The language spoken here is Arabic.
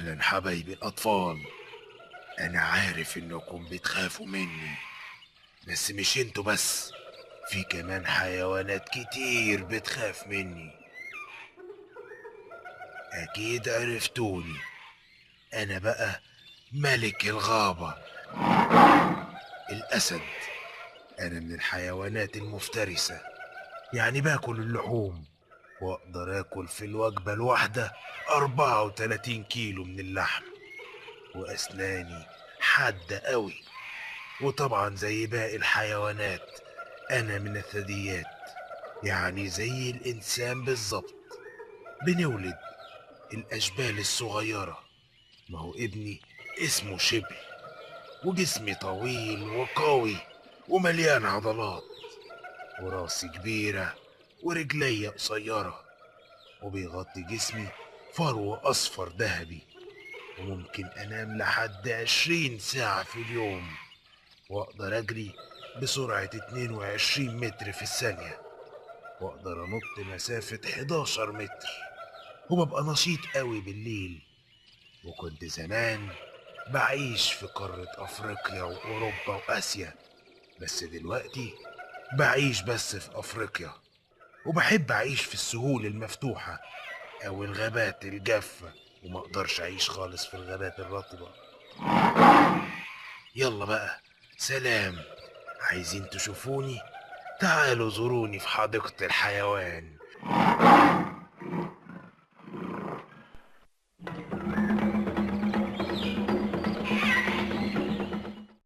أهلا حبايبي الأطفال. أنا عارف إنكم بتخافوا مني، بس مش انتوا بس، في كمان حيوانات كتير بتخاف مني. أكيد عرفتوني، أنا بقى ملك الغابة، الأسد. أنا من الحيوانات المفترسة، يعني باكل اللحوم، وأقدر آكل في الوجبة الواحدة 34 كيلو من اللحم، وأسناني حادة قوي. وطبعا زي باقي الحيوانات أنا من الثدييات، يعني زي الإنسان بالظبط. بنولد الأشبال الصغيرة. ما هو ابني اسمه شبل، وجسمي طويل وقوي ومليان عضلات، وراسي كبيرة ورجلي قصيرة، وبيغطي جسمي فرو أصفر ذهبي، وممكن أنام لحد 20 ساعة في اليوم، وأقدر أجري بسرعة 22 متر في الثانية، وأقدر أنط مسافة 11 متر، وببقى نشيط قوي بالليل. وكنت زمان بعيش في قارة أفريقيا وأوروبا وآسيا، بس دلوقتي بعيش بس في أفريقيا، وبحب أعيش في السهول المفتوحة أو الغابات الجافة، وما أقدرش أعيش خالص في الغابات الرطبة. يلا بقى، سلام. عايزين تشوفوني؟ تعالوا زوروني في حديقة الحيوان.